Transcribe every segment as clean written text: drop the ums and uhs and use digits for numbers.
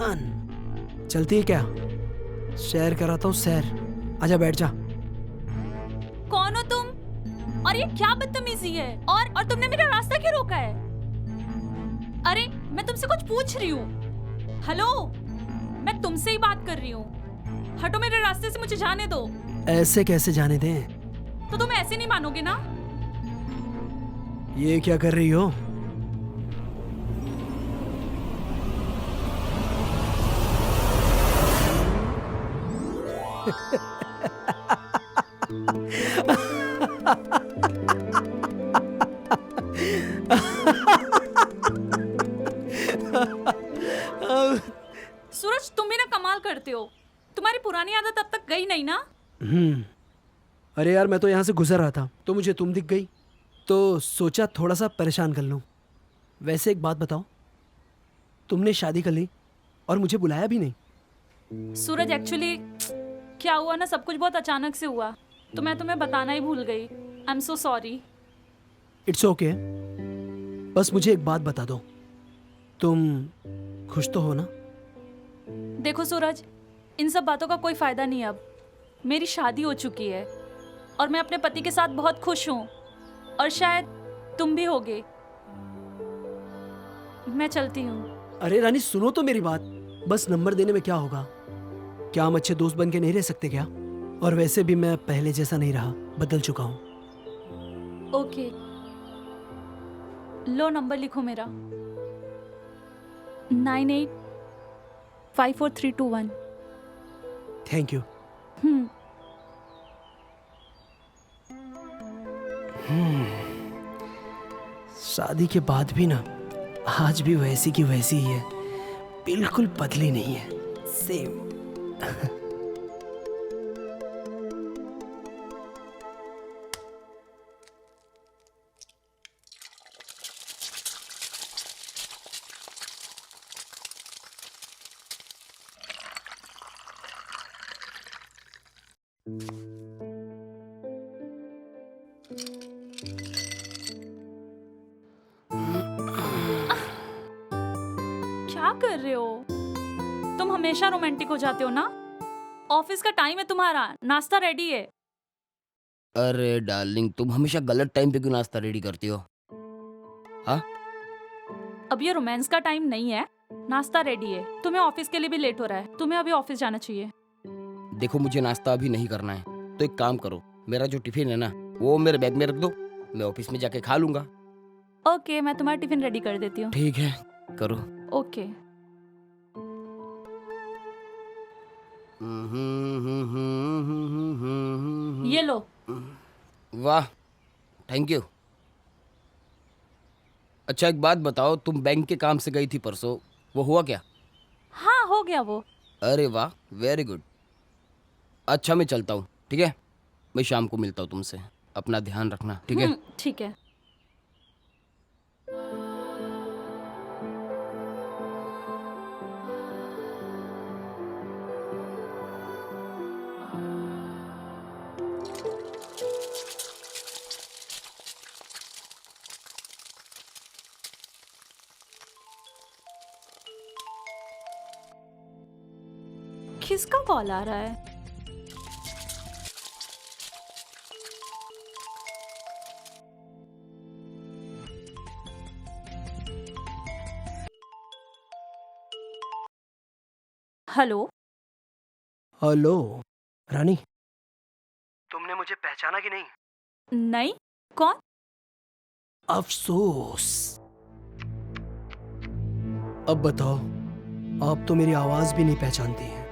जान, चलती है क्या? सैर कराता हूँ सैर। आजा बैठ जा। कौन हो तुम? और ये क्या बदतमीजी है? और तुमने मेरा रास्ता क्यों रोका है? अरे मैं तुमसे कुछ पूछ रही हूँ। हेलो, मैं तुमसे ही बात कर रही हूँ। हटो मेरे रास्ते से, मुझे जाने दो। ऐसे कैसे जाने दें? तो तुम ऐसे नहीं मानोगे ना? ये क्या कर रही हो? सूरज, तुम भी ना कमाल करते हो। तुम्हारी पुरानी आदत अब तक गई नहीं ना? अरे यार, मैं तो यहाँ से गुजर रहा था तो मुझे तुम दिख गई, तो सोचा थोड़ा सा परेशान कर लूं। वैसे एक बात बताओ, तुमने शादी कर ली और मुझे बुलाया भी नहीं। सूरज, एक्चुअली क्या हुआ ना, सब कुछ बहुत अचानक से हुआ, तो मैं तुम्हें बताना ही भूल गई। I am so sorry. It's okay. बस मुझे एक बात बता दो, तुम खुश तो हो ना? देखो सूरज, इन सब बातों का कोई फायदा नहीं। अब मेरी शादी हो चुकी है और मैं अपने पति के साथ बहुत खुश हूँ, और शायद तुम भी होगे। मैं चलती हूँ। अरे रानी, सुनो तो मेरी बात। बस नंबर देने में क्या होगा? क्या हम अच्छे दोस्त बन के नहीं रह सकते क्या? और वैसे भी मैं पहले जैसा नहीं रहा, बदल चुका हूँ। ओके, लो नंबर लिखो मेरा, 985431। Thank you. शादी के बाद भी ना, आज भी वैसी की वैसी ही है, बिल्कुल बदली नहीं है, सेम। क्या कर रहे हो? तुम हमेशा रोमांटिक हो जाते हो ना। ऑफिस का टाइम है तुम्हारा, नाश्ता रेडी है। अरे डार्लिंग, तुम हमेशा गलत टाइम पे क्यों नाश्ता रेडी करती हो? हाँ, अब ये रोमांस का टाइम नहीं है, नाश्ता रेडी है। तुम्हें ऑफिस के लिए भी लेट हो रहा है, तुम्हें अभी ऑफिस जाना चाहिए। देखो मुझे नाश्ता अभी नहीं करना है, तो एक काम करो, मेरा जो टिफिन है ना वो मेरे बैग में रख दो, मैं ऑफिस में जाके खा लूंगा। ओके, मैं तुम्हारा टिफिन रेडी कर देती हूँ। ठीक है, करो। ओके। ये लो। वाह, थैंक यू। अच्छा एक बात बताओ, तुम बैंक के काम से गई थी परसों, वो हुआ क्या? हाँ, हो गया वो। अरे वाह, वेरी गुड। अच्छा मैं चलता हूँ, ठीक है? मैं शाम को मिलता हूँ तुमसे, अपना ध्यान रखना, ठीक है? ठीक है। किसका कॉल आ रहा है? हेलो। हेलो रानी, तुमने मुझे पहचाना कि नहीं? नहीं, कौन? अफसोस। अब बताओ, आप तो मेरी आवाज भी नहीं पहचानती हैं।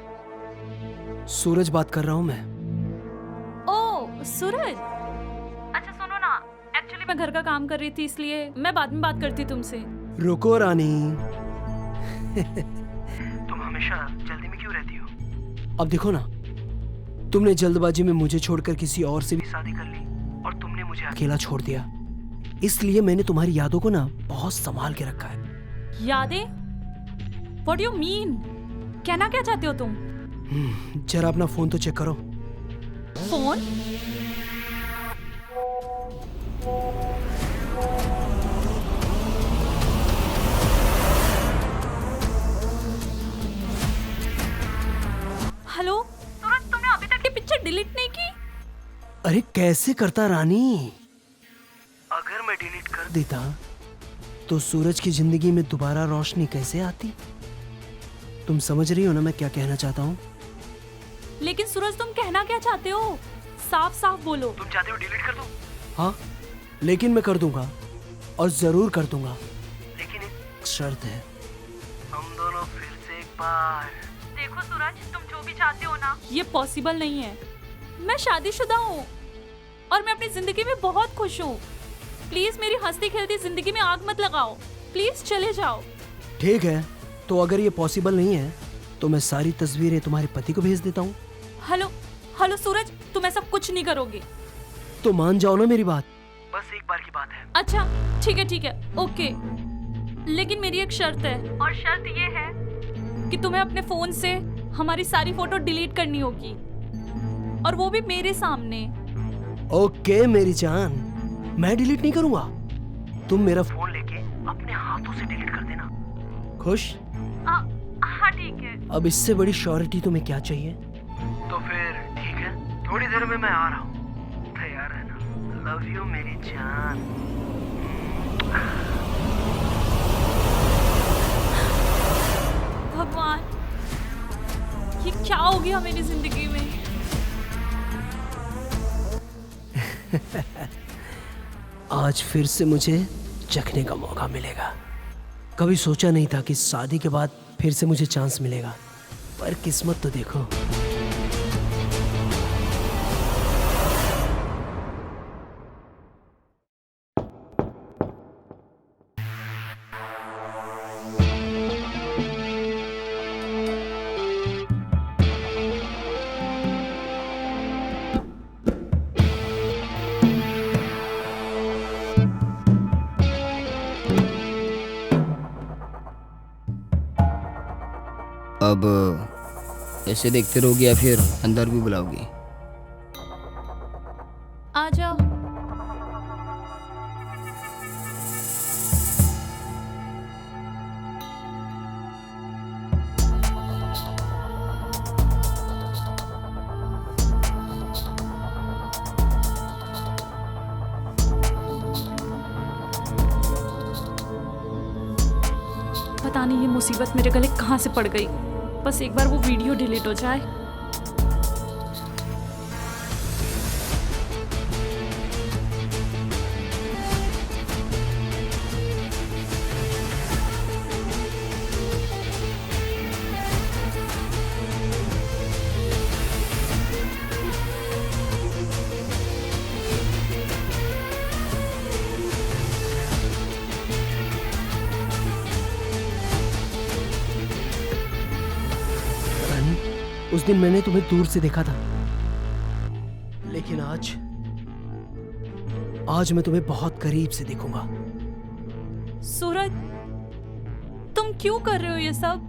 सूरज बात कर रहा हूं मैं। ओ सूरज, अच्छा सुनो ना, एक्चुअली मैं घर का काम कर रही थी, इसलिए मैं बाद में बात करती तुमसे। रुको रानी। तुम हमेशा जल्दी में क्यों रहती हो? अब देखो ना, तुमने जल्दबाजी में मुझे छोड़कर किसी और से भी शादी कर ली और तुमने मुझे अकेला छोड़ दिया। इसलिए मैंने तुम्हारी यादों को ना बहुत संभाल के रखा है। यादें? What do you mean? कहना क्या चाहते हो तुम? जरा अपना फोन तो चेक करो। फोन? हेलो सूरज, तुमने अभी तक ये पिक्चर डिलीट नहीं की? अरे कैसे करता रानी? अगर मैं डिलीट कर देता तो सूरज की जिंदगी में दोबारा रोशनी कैसे आती? तुम समझ रही हो ना मैं क्या कहना चाहता हूँ? लेकिन सूरज, तुम कहना क्या चाहते हो? साफ साफ बोलो। तुम चाहते हो डिलीट कर दूं? हाँ, लेकिन मैं कर दूंगा और जरूर कर दूंगा। लेकिन एक शर्त है, हम दोनों फिर से एक बार। देखो सूरज, तुम जो भी चाहते हो ना, ये पॉसिबल नहीं है। मैं शादीशुदा हूँ और मैं अपनी जिंदगी में बहुत खुश हूँ। प्लीज मेरी हंसती खेलती जिंदगी में आग मत लगाओ। प्लीज चले जाओ। ठीक है, तो अगर ये पॉसिबल नहीं है तो मैं सारी तस्वीरें तुम्हारे पति को भेज देता हूँ। हेलो हेलो सूरज, तुम ऐसा कुछ नहीं करोगे। तो मान जाओ ना मेरी बात। बस एक बार की बात है। अच्छा ठीक है, ओके। लेकिन मेरी एक शर्त है, और शर्त ये है कि तुम्हें अपने फोन से हमारी सारी फोटो डिलीट करनी होगी, और वो भी मेरे सामने। ओके मेरी जान, मैं डिलीट नहीं करूंगा। तुम मेरा फोन लेके अपने हाथों से डिलीट कर देना। खुश? हाँ ठीक है। अब इससे बड़ी श्योरिटी तुम्हें क्या चाहिए? तो फिर ठीक है, थोड़ी देर में मैं आ रहा हूँ। तैयार है ना? लव यू मेरी जान। भगवान, ये क्या हो गया मेरी जिंदगी में? आज फिर से मुझे चखने का मौका मिलेगा। कभी सोचा नहीं था कि शादी के बाद फिर से मुझे चांस मिलेगा, पर किस्मत तो देखो। अब ऐसे देखते रहोगे या फिर अंदर भी बुलाओगे? आ जाओ। पता नहीं ये मुसीबत मेरे गले कहाँ से पड़ गई। बस एक बार वो वीडियो डिलीट हो जाए। उस दिन मैंने तुम्हें दूर से देखा था, लेकिन आज मैं तुम्हें बहुत करीब से देखूंगा। सूरज, तुम क्यों कर रहे हो ये सब?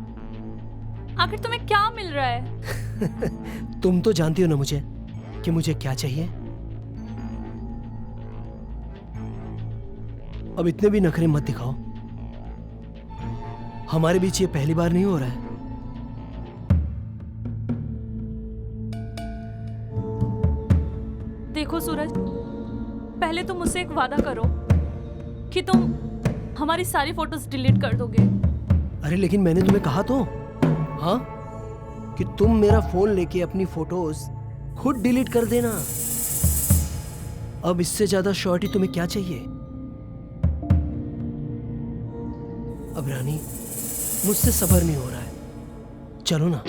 आखिर तुम्हें क्या मिल रहा है? तुम तो जानती हो ना मुझे कि मुझे क्या चाहिए। अब इतने भी नखरे मत दिखाओ। हमारे बीच ये पहली बार नहीं हो रहा है। देखो सूरज, पहले तुम मुझसे एक वादा करो कि तुम हमारी सारी फोटोज डिलीट कर दोगे। अरे लेकिन मैंने तुम्हें कहा तो, हाँ, कि तुम मेरा फोन लेके अपनी फोटोज खुद डिलीट कर देना। अब इससे ज्यादा श्योरिटी तुम्हें क्या चाहिए? अब रानी, मुझसे सब्र नहीं हो रहा है, चलो ना।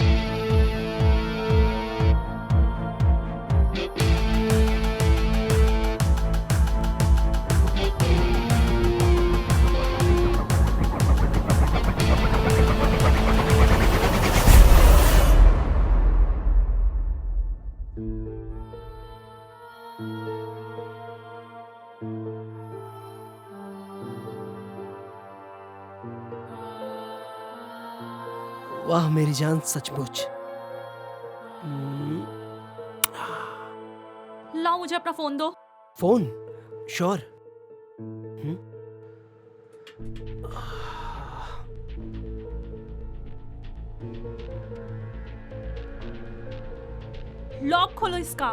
वाह मेरी जान, सचमुच। लाओ मुझे अपना फोन दो। फोन? श्योर। लॉक खोलो इसका।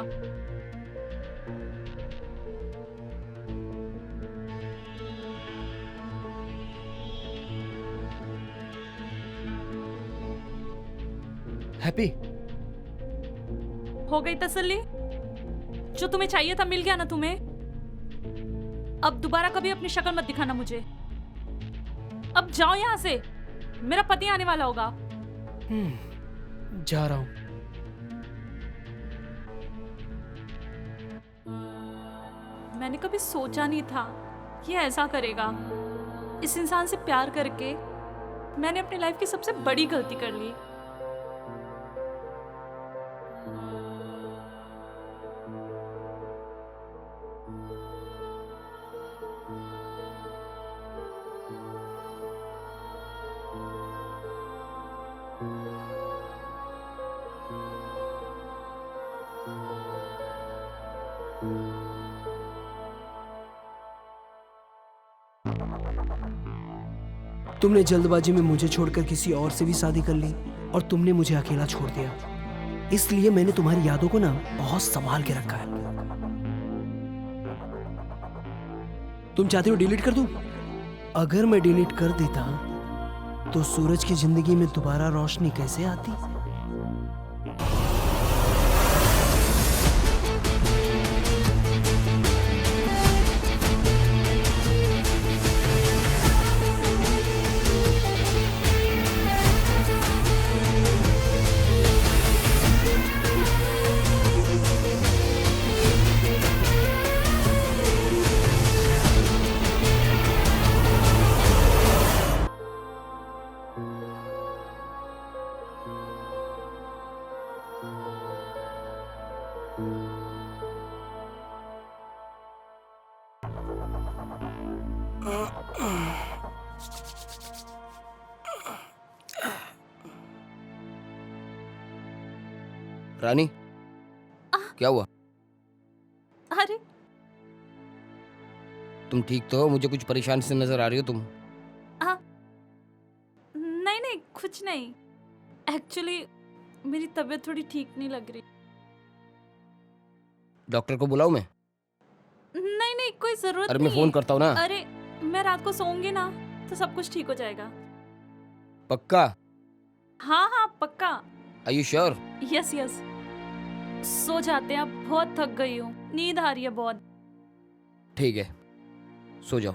हैप्पी, हो गई तसल्ली? जो तुम्हें चाहिए था मिल गया ना तुम्हें? अब दोबारा कभी अपनी शक्ल मत दिखाना मुझे। अब जाओ यहाँ से, मेरा पति आने वाला होगा। जा रहा हूं। मैंने कभी सोचा नहीं था ये ऐसा करेगा। इस इंसान से प्यार करके मैंने अपनी लाइफ की सबसे बड़ी गलती कर ली। तुमने जल्दबाजी में मुझे छोड़कर किसी और से भी शादी कर ली और तुमने मुझे अकेला छोड़ दिया। इसलिए मैंने तुम्हारी यादों को ना बहुत संभाल के रखा है। तुम चाहते हो डिलीट कर दूं? अगर मैं डिलीट कर देता तो सूरज की जिंदगी में दोबारा रोशनी कैसे आती? रानी, क्या हुआ? अरे तुम ठीक तो हो? मुझे कुछ परेशान से नजर आ रही हो तुम। नहीं नहीं, कुछ नहीं। एक्चुअली मेरी तबीयत थोड़ी ठीक नहीं लग रही। डॉक्टर को बुलाऊं मैं? नहीं नहीं, कोई जरूरत अरे नहीं मैं फोन है। करता हूँ ना। अरे मैं रात को सोऊंगी ना तो सब कुछ ठीक हो जाएगा। पक्का? हाँ हाँ पक्का। Are you sure? Yes yes, सो जाते हैं। अब बहुत थक गई हूँ, नींद आ रही है बहुत। ठीक है, सो जाओ।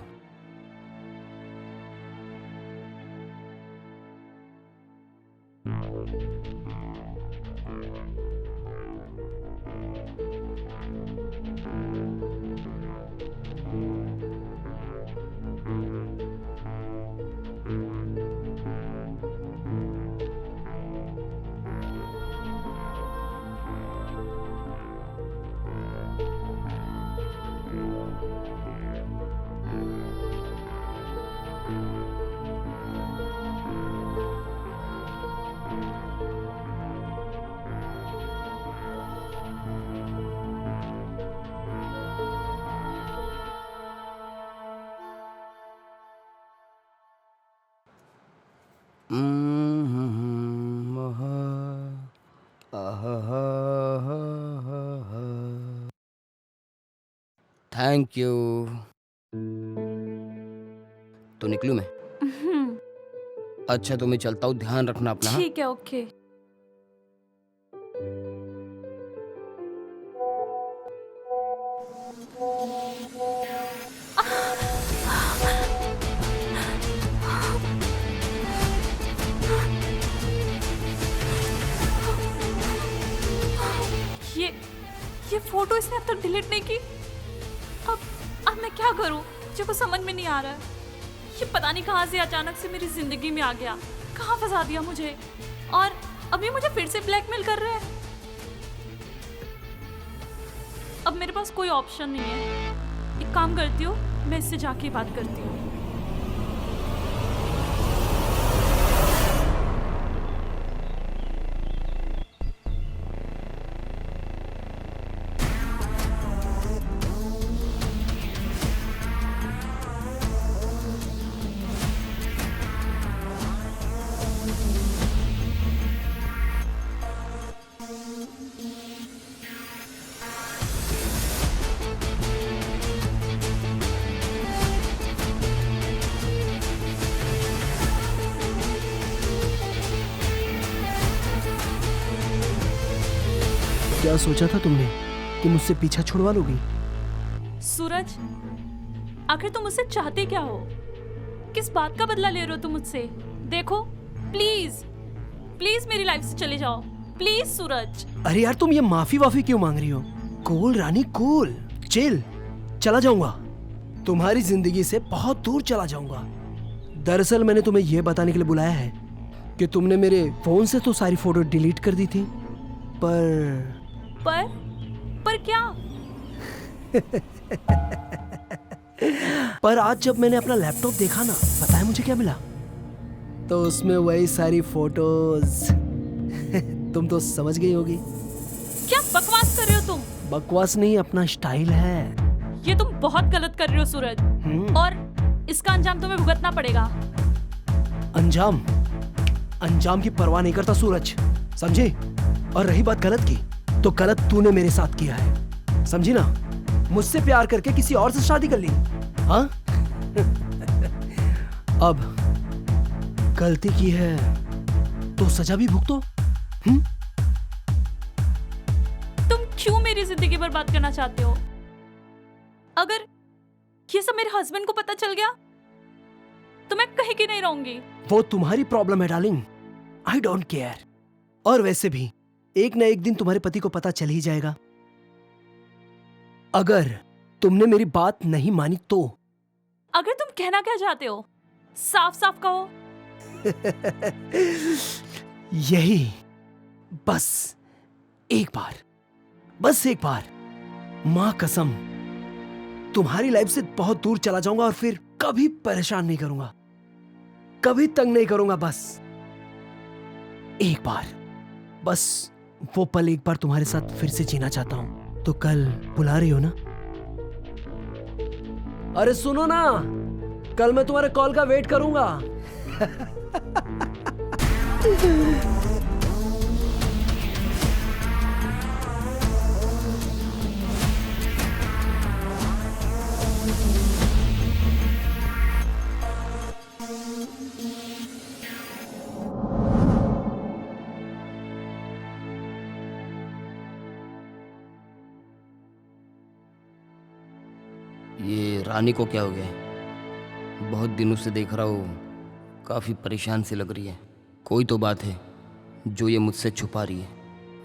Thank you. तो निकलूं मैं? अच्छा तो मैं चलता हूँ, ध्यान रखना अपना। हाँ? ठीक है, ओके। ये फोटो इसने अब तक डिलीट नहीं की। अब मैं क्या करूं? मुझे कुछ समझ में नहीं आ रहा है। ये पता नहीं कहां से अचानक से मेरी जिंदगी में आ गया, कहां फंसा दिया मुझे, और अभी मुझे फिर से ब्लैकमेल कर रहे हैं। अब मेरे पास कोई ऑप्शन नहीं है। एक काम करती हूँ, मैं इससे जाके बात करती हूँ। क्या सोचा था तुमने कि मुझसे पीछा छुड़वा लोगी? सूरज, आखिर तुम मुझसे चाहते क्या हो? किस बात का बदला ले रहे हो तुम मुझसे? देखो, प्लीज प्लीज मेरी लाइफ से चले जाओ, प्लीज सूरज। अरे यार, तुम ये माफी वाफी क्यों मांग रही हो? कूल रानी, कूल, चिल। चला जाऊंगा, तुम्हारी जिंदगी से बहुत दूर चला जाऊंगा। दरअसल मैंने तुम्हें यह बताने के लिए बुलाया है कि तुमने मेरे फोन से तो सारी फोटो डिलीट कर दी थी, पर क्या? पर आज जब मैंने अपना लैपटॉप देखा ना, पता है मुझे क्या मिला? तो उसमें वही सारी फोटोज। तुम तो समझ गई होगी। क्या बकवास कर रहे हो तुम? बकवास नहीं, अपना स्टाइल है। ये तुम बहुत गलत कर रहे हो सूरज, और इसका अंजाम तुम्हें भुगतना पड़ेगा। अंजाम की परवाह नहीं करता सूरज, समझी? और रही बात गलत की, तो गलत तूने मेरे साथ किया है, समझी ना? मुझसे प्यार करके किसी और से शादी कर ली, हाँ? अब गलती की है तो सजा भी भुगतो। तुम क्यों मेरी जिंदगी बर्बाद करना चाहते हो? अगर ये सब मेरे हस्बैंड को पता चल गया तो मैं कहीं की नहीं रहूंगी। वो तुम्हारी प्रॉब्लम है डार्लिंग, आई डोंट केयर। और वैसे भी एक ना एक दिन तुम्हारे पति को पता चल ही जाएगा। अगर तुमने मेरी बात नहीं मानी तो। अगर तुम कहना क्या चाहते हो, साफ साफ कहो। यही, बस एक बार, मां कसम, तुम्हारी लाइफ से बहुत दूर चला जाऊंगा और फिर कभी परेशान नहीं करूंगा, कभी तंग नहीं करूंगा। बस एक बार, बस वो पल एक बार तुम्हारे साथ फिर से जीना चाहता हूं। तो कल बुला रही हो ना? अरे सुनो ना, कल मैं तुम्हारे कॉल का वेट करूंगा। ये रानी को क्या हो गया? बहुत दिनों से देख रहा हूँ, काफ़ी परेशान सी लग रही है। कोई तो बात है जो ये मुझसे छुपा रही है,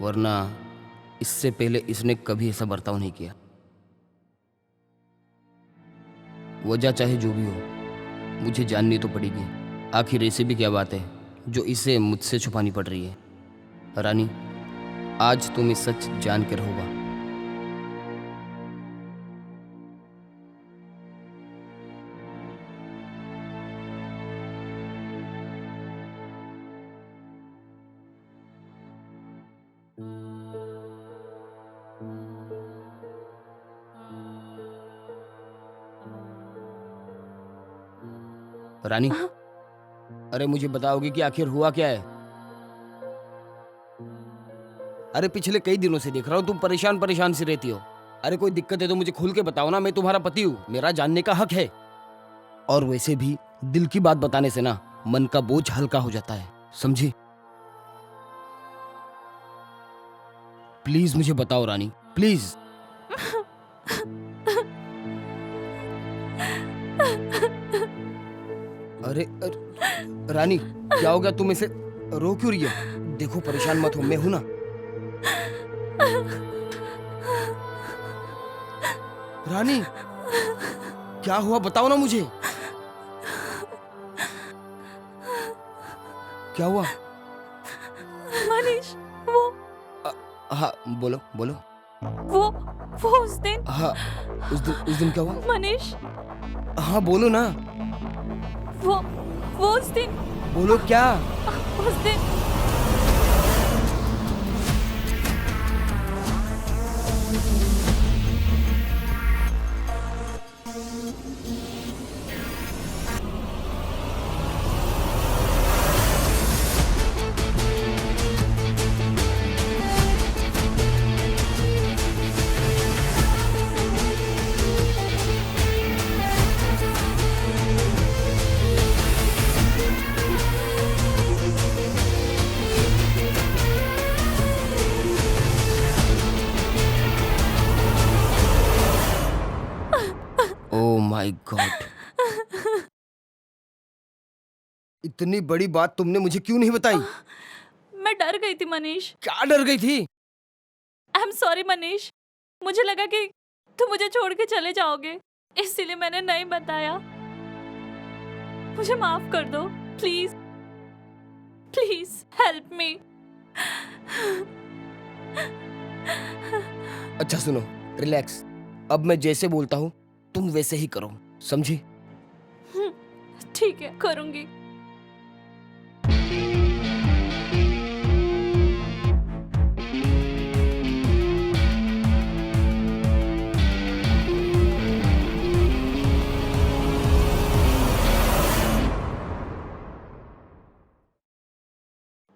वरना इससे पहले इसने कभी ऐसा बर्ताव नहीं किया। वजह चाहे जो भी हो, मुझे जाननी तो पड़ेगी। आखिर ऐसी भी क्या बात है जो इसे मुझसे छुपानी पड़ रही है? रानी, आज तुम ये सच जान के रहोगा। रानी, अरे मुझे बताओगे कि आखिर हुआ क्या है? अरे पिछले कई दिनों से देख रहा हूँ तुम परेशान परेशान सी रहती हो। अरे कोई दिक्कत है तो मुझे खुल के बताओ ना, मैं तुम्हारा पति हूँ, मेरा जानने का हक है। और वैसे भी दिल की बात बताने से ना मन का बोझ हल्का हो जाता है, समझी? प्लीज मुझे बताओ रानी, प्लीज। अरे रानी, क्या हो गया? तुम इसे रो क्यों रही हो? देखो परेशान मत हो, मैं हूं ना। रानी, क्या हुआ बताओ ना मुझे, क्या हुआ? मनीष, वो हाँ बोलो बोलो। वो उस दिन। हाँ उस दिन क्या हुआ? मनीष, हाँ बोलो ना। वो उस दिन। बोलो क्या? उस दिन माय गॉड, इतनी बड़ी बात तुमने मुझे क्यों नहीं बताई? मैं डर गई थी मनीष। क्या डर गई थी? आई एम सॉरी मनीष, मुझे लगा कि तुम मुझे छोड़ के चले जाओगे, इसीलिए मैंने नहीं बताया। मुझे माफ कर दो प्लीज, प्लीज हेल्प मी। अच्छा सुनो, रिलैक्स। अब मैं जैसे बोलता हूँ तुम वैसे ही करो, समझी? ठीक है, करूंगी।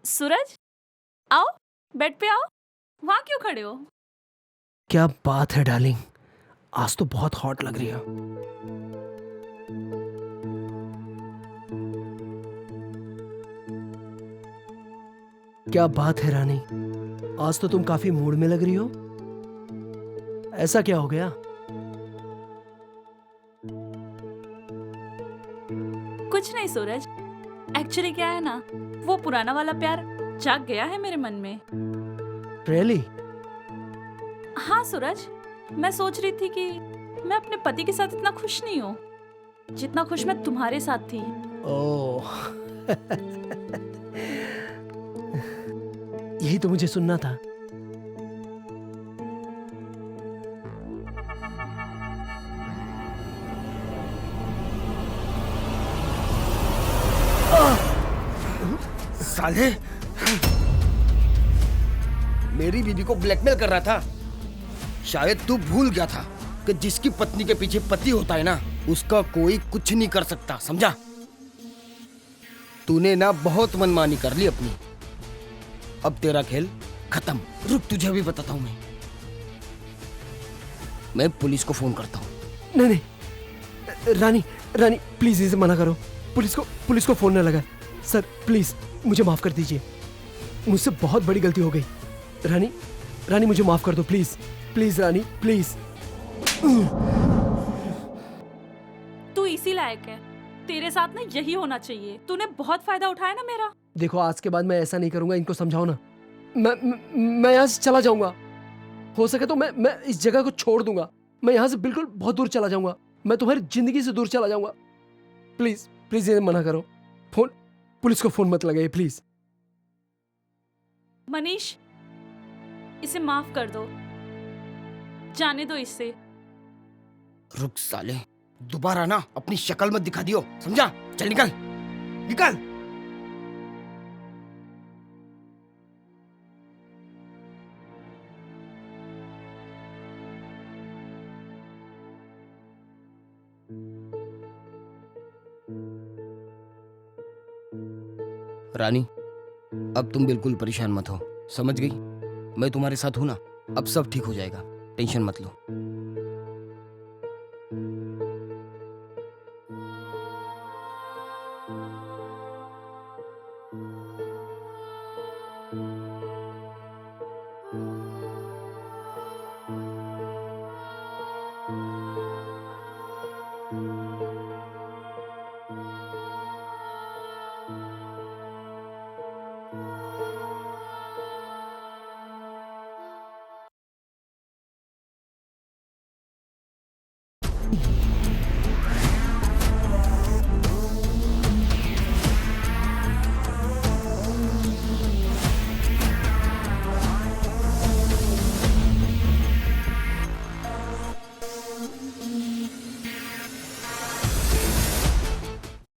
सूरज, आओ, बेड पे आओ। वहां क्यों खड़े हो? क्या बात है डार्लिंग, आज तो बहुत हॉट लग रही हो। क्या बात है रानी, आज तो तुम काफी मूड में लग रही हो। ऐसा क्या हो गया? कुछ नहीं सूरज, एक्चुअली क्या है ना, वो पुराना वाला प्यार जाग गया है मेरे मन में। रियली? हाँ सूरज, मैं सोच रही थी कि मैं अपने पति के साथ इतना खुश नहीं हूँ जितना खुश मैं तुम्हारे साथ थी। ओह यही तो मुझे सुनना था। साले, मेरी बीवी को ब्लैकमेल कर रहा था। शायद तू भूल गया था कि जिसकी पत्नी के पीछे पति होता है ना, उसका कोई कुछ नहीं कर सकता, समझा? तूने ना बहुत मनमानी कर ली अपनी। अब तेरा खेल खत्म। रुक, तुझे भी बताता हूं मैं पुलिस को फोन करता हूं। नहीं नहीं रानी, रानी प्लीज इसे मना करो। पुलिस को फोन न लगा। सर प्लीज मुझे माफ कर दीजिए, मुझसे बहुत बड़ी गलती हो गई। रानी, रानी मुझे माफ कर दो प्लीज, प्लीज रानी प्लीज। तू इसी लायक है, तेरे साथ ना यही होना चाहिए। तूने बहुत फायदा उठाया ना मेरा। देखो आज के बाद मैं ऐसा नहीं करूंगा, इनको समझाओ ना। मैं यहाँ से चला जाऊंगा। हो सके तो मैं इस जगह को छोड़ दूंगा। मैं यहाँ से बिल्कुल बहुत दूर चला जाऊंगा। मैं तुम्हारी जिंदगी से दूर चला जाऊंगा। प्लीज प्लीज ये मना करो। पुलिस को फोन मत लगाइए प्लीज। मनीष, इसे माफ कर दो, जाने दो इसे। रुक साले, दोबारा ना अपनी शक्ल मत दिखा दियो, समझा? चल निकल निकल। रानी, अब तुम बिल्कुल परेशान मत हो, समझ गई? मैं तुम्हारे साथ हूं ना, अब सब ठीक हो जाएगा, टेंशन मत लो।